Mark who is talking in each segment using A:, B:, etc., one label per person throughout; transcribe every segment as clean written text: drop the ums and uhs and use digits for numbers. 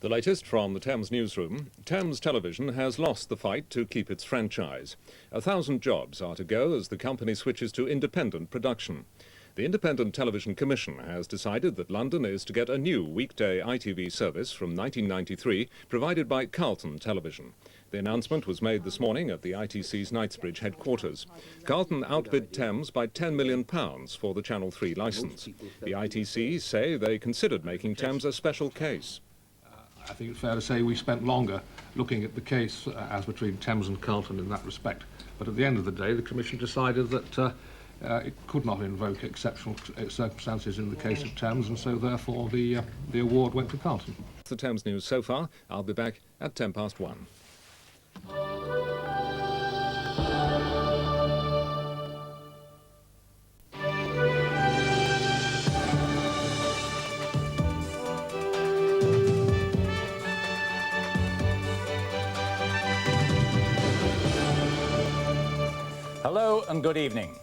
A: The latest from the Thames newsroom. Thames Television has lost the fight to keep its franchise. 1,000 jobs are to go as the company switches to independent production. The Independent Television Commission has decided that London is to get a new weekday ITV service from 1993, provided by Carlton Television. The announcement was made this morning at the ITC's Knightsbridge headquarters. Carlton outbid Thames by £10 million for the Channel 3 licence. The ITC say they considered making Thames a special case.
B: I think it's fair to say we spent longer looking at the case as between Thames and Carlton in that respect. But at the end of the day, the Commission decided that it could not invoke exceptional circumstances in the case of Thames, and so therefore the award went to Carlton.
A: The Thames news so far. I'll be back at 1:10 past.
C: Hello and good evening.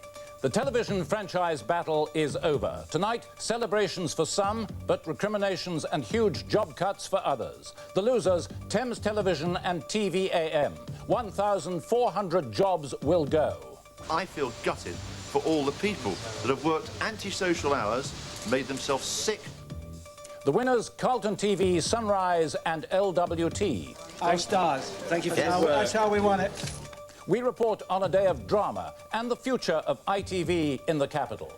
C: The television franchise battle is over. Tonight, celebrations for some, but recriminations and huge job cuts for others. The losers, Thames Television and TVAM. 1,400 jobs will go.
D: I feel gutted for all the people that have worked antisocial hours, made themselves sick.
C: The winners, Carlton TV, Sunrise and LWT.
E: Our stars. Thank you for that. That's how we won it.
C: We report on a day of drama and the future of ITV in the capital.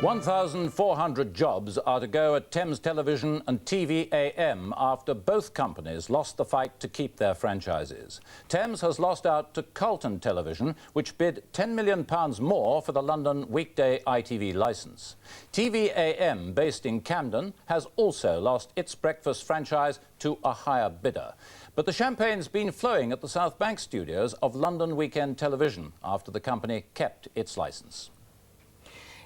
C: 1,400 jobs are to go at Thames Television and TVAM after both companies lost the fight to keep their franchises. Thames has lost out to Carlton Television, which bid £10 million more for the London weekday ITV licence. TVAM, based in Camden, has also lost its breakfast franchise to a higher bidder. But the champagne's been flowing at the South Bank studios of London Weekend Television after the company kept its licence.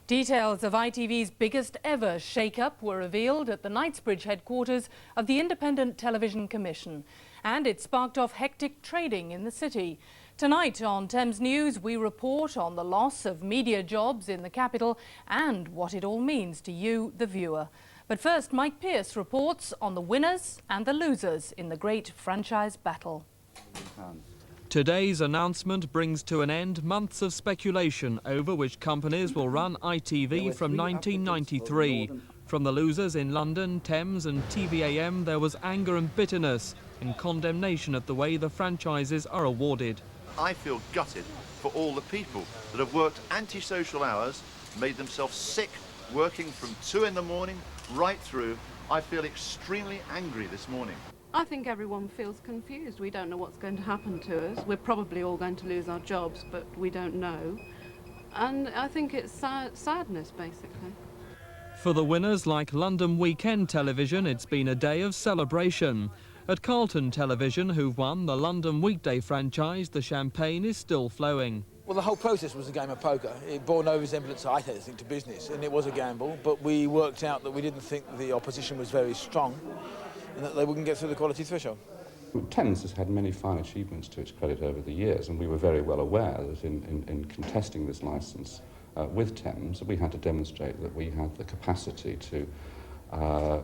F: Details of ITV's biggest ever shake-up were revealed at the Knightsbridge headquarters of the Independent Television Commission, and it sparked off hectic trading in the city. Tonight on Thames News, we report on the loss of media jobs in the capital and what it all means to you, the viewer. But first, Mike Pearce reports on the winners and the losers in the great franchise battle.
G: Today's announcement brings to an end months of speculation over which companies will run ITV from 1993. From the losers in London, Thames and TVAM, there was anger and bitterness in condemnation at the way the franchises are awarded.
D: I feel gutted for all the people that have worked antisocial hours, made themselves sick, working from 2 in the morning right through. I feel extremely angry this morning.
H: I think everyone feels confused. We don't know what's going to happen to us. We're probably all going to lose our jobs, but we don't know. And I think it's sadness, basically.
G: For the winners like London Weekend Television, it's been a day of celebration. At Carlton Television, who've won the London weekday franchise, the champagne is still flowing.
E: Well, the whole process was a game of poker. It bore no resemblance, I think, to business, and it was a gamble, but we worked out that we didn't think the opposition was very strong and that they wouldn't get through the quality threshold.
I: Thames has had many fine achievements to its credit over the years, and we were very well aware that in contesting this licence with Thames, we had to demonstrate that we had the capacity to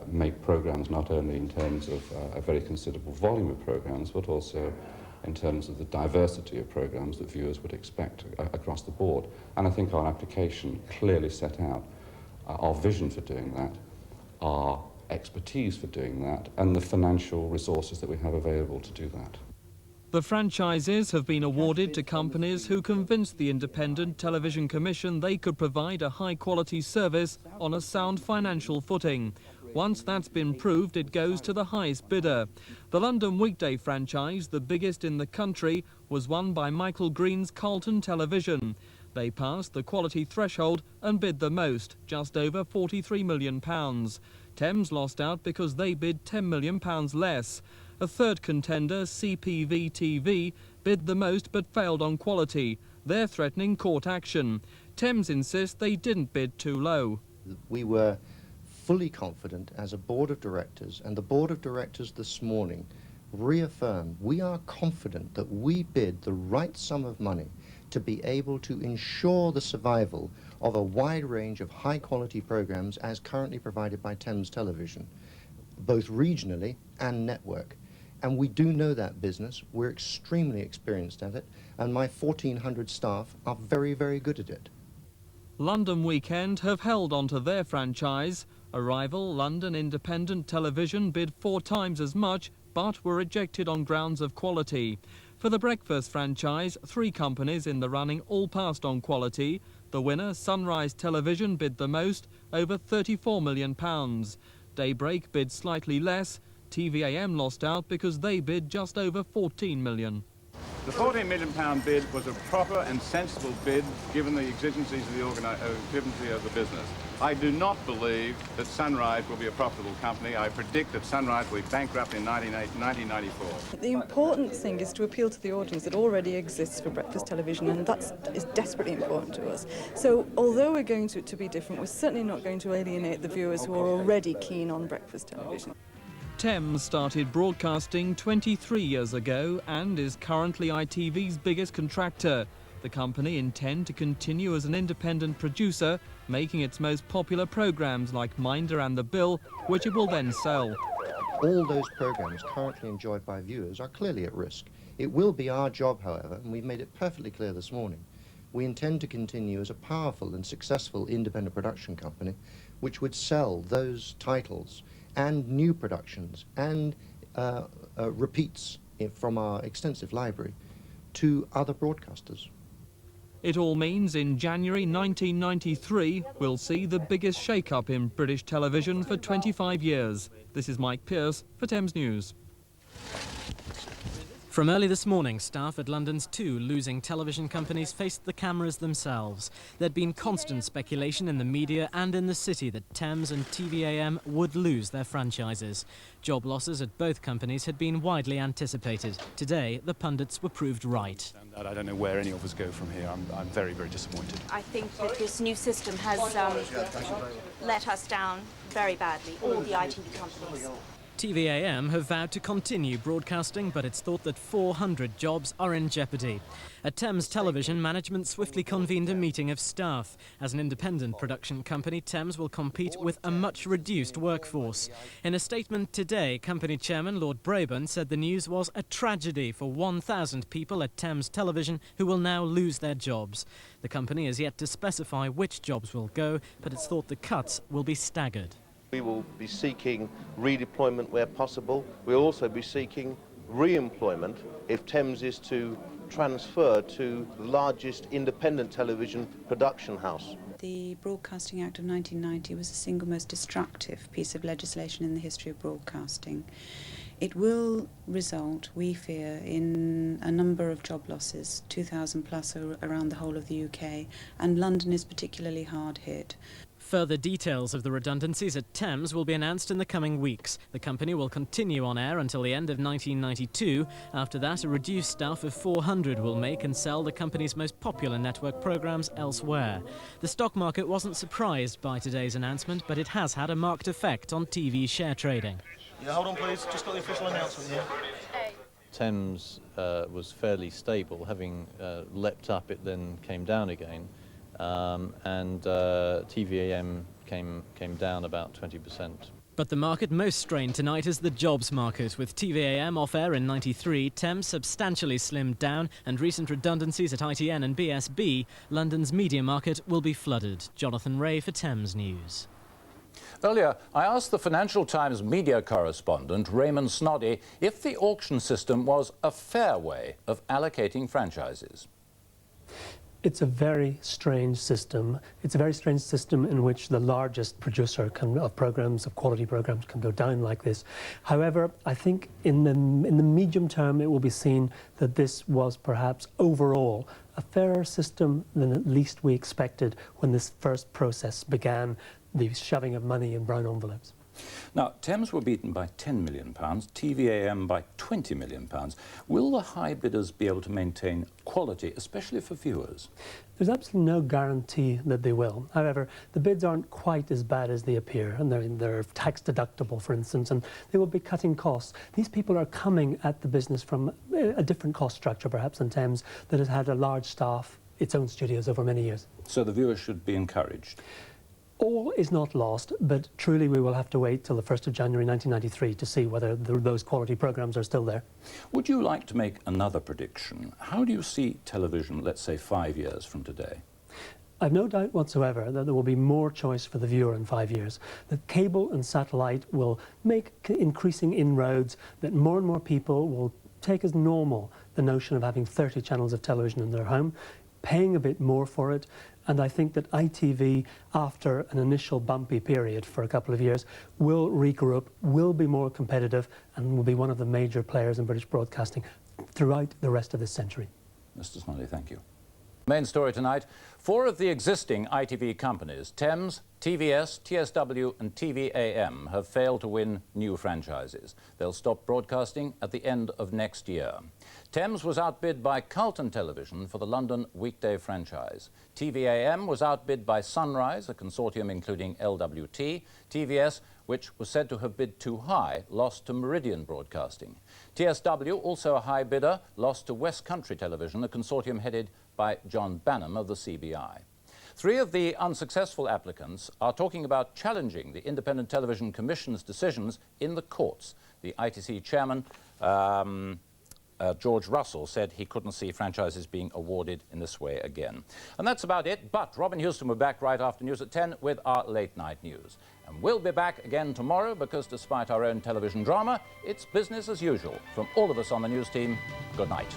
I: make programmes not only in terms of a very considerable volume of programmes, but also in terms of the diversity of programmes that viewers would expect across the board. And I think our application clearly set out our vision for doing that, our expertise for doing that, and the financial resources that we have available to do that.
G: The franchises have been awarded to companies who convinced the Independent Television Commission they could provide a high-quality service on a sound financial footing. Once that's been proved, it goes to the highest bidder. The London weekday franchise, the biggest in the country, was won by Michael Green's Carlton Television. They passed the quality threshold and bid the most, just over £43 million. Thames lost out because they bid £10 million less. A third contender, CPV TV, bid the most but failed on quality. They're threatening court action. Thames insists they didn't bid too low.
J: We were fully confident as a board of directors, and the board of directors this morning reaffirmed we are confident that we bid the right sum of money to be able to ensure the survival of a wide range of high-quality programs as currently provided by Thames Television. both regionally and network. And we do know that business. We're extremely experienced at it, and my 1,400 staff are very, very good at it.
G: London Weekend have held onto their franchise. A rival, London Independent Television, bid 4 times as much, but were rejected on grounds of quality. For the breakfast franchise, 3 companies in the running all passed on quality. The winner, Sunrise Television, bid the most, over £34 million. Daybreak bid slightly less. TVAM lost out because they bid just over £14 million.
K: The £14 million bid was a proper and sensible bid given the exigencies of the business. I do not believe that Sunrise will be a profitable company. I predict that Sunrise will be bankrupt in 1994.
L: The important thing is to appeal to the audience that already exists for breakfast television, and that is desperately important to us. So although we're going to be different, we're certainly not going to alienate the viewers who are already keen on breakfast television.
G: Thames started broadcasting 23 years ago and is currently ITV's biggest contractor. The company intends to continue as an independent producer, making its most popular programmes like Minder and The Bill, which it will then sell.
J: All those programmes currently enjoyed by viewers are clearly at risk. It will be our job, however, and we've made it perfectly clear this morning, we intend to continue as a powerful and successful independent production company which would sell those titles and new productions and repeats from our extensive library to other broadcasters.
G: It all means in January 1993 we'll see the biggest shake-up in British television for 25 years. This is Mike Pearce for Thames News.
M: From early this morning, staff at London's 2 losing television companies faced the cameras themselves. There'd been constant speculation in the media and in the city that Thames and TVAM would lose their franchises. Job losses at both companies had been widely anticipated. Today, the pundits were proved right.
N: I don't know where any of us go from here. I'm very, very disappointed.
O: I think that this new system has let us down very badly, all the ITV companies.
M: TVAM have vowed to continue broadcasting, but it's thought that 400 jobs are in jeopardy. At Thames Television, management swiftly convened a meeting of staff. As an independent production company, Thames will compete with a much reduced workforce. In a statement today, company chairman Lord Brabourne said the news was a tragedy for 1,000 people at Thames Television who will now lose their jobs. The company is yet to specify which jobs will go, but it's thought the cuts will be staggered.
P: We will be seeking redeployment where possible. We'll also be seeking re-employment if Thames is to transfer to the largest independent television production house.
Q: The Broadcasting Act of 1990 was the single most destructive piece of legislation in the history of broadcasting. It will result, we fear, in a number of job losses, 2,000 plus around the whole of the UK, and London is particularly hard hit.
M: Further details of the redundancies at Thames will be announced in the coming weeks. The company will continue on air until the end of 1992. After that, a reduced staff of 400 will make and sell the company's most popular network programmes elsewhere. The stock market wasn't surprised by today's announcement, but it has had a marked effect on TV share trading.
R: Yeah, hold on please, just got the official announcement here.
S: Thames was fairly stable. Having leapt up, it then came down again. And TVAM came down about 20%.
M: But the market most strained tonight is the jobs market. With TVAM off air in 93, Thames substantially slimmed down, and recent redundancies at ITN and BSB, London's media market will be flooded. Jonathan Ray for Thames News.
C: Earlier, I asked the Financial Times media correspondent, Raymond Snoddy, if the auction system was a fair way of allocating franchises.
T: It's a very strange system. It's a very strange system in which the largest producer of programs, of quality programs, can go down like this. However, I think in the medium term it will be seen that this was perhaps overall a fairer system than at least we expected when this first process began, the shoving of money in brown envelopes.
C: Now, Thames were beaten by £10 million, TVAM by £20 million. Will the high bidders be able to maintain quality, especially for viewers?
T: There's absolutely no guarantee that they will. However, the bids aren't quite as bad as they appear, and they're tax deductible, for instance, and they will be cutting costs. These people are coming at the business from a different cost structure, perhaps, than Thames, that has had a large staff, its own studios over many years.
C: So the viewers should be encouraged?
T: All is not lost, but truly we will have to wait till the 1st of January 1993 to see whether those quality programmes are still there.
C: Would you like to make another prediction? How do you see television, let's say, 5 years from today?
T: I've no doubt whatsoever that there will be more choice for the viewer in 5 years, that cable and satellite will make increasing inroads, that more and more people will take as normal the notion of having 30 channels of television in their home, paying a bit more for it, and I think that ITV, after an initial bumpy period for a couple of years, will regroup, will be more competitive, and will be one of the major players in British broadcasting throughout the rest of this century.
C: Mr. Smiley, thank you. Main story tonight, 4 of the existing ITV companies, Thames, TVS, TSW and TVAM, have failed to win new franchises. They'll stop broadcasting at the end of next year. Thames was outbid by Carlton Television for the London weekday franchise. TVAM was outbid by Sunrise, a consortium including LWT. TVS, which was said to have bid too high, lost to Meridian Broadcasting. TSW, also a high bidder, lost to West Country Television, a consortium headed by John Banham of the CBI. 3 of the unsuccessful applicants are talking about challenging the Independent Television Commission's decisions in the courts. The ITC chairman, George Russell, said he couldn't see franchises being awarded in this way again. And that's about it, but Robin Houston will be back right after news at 10 with our late night news. And we'll be back again tomorrow because despite our own television drama, it's business as usual. From all of us on the news team, good night.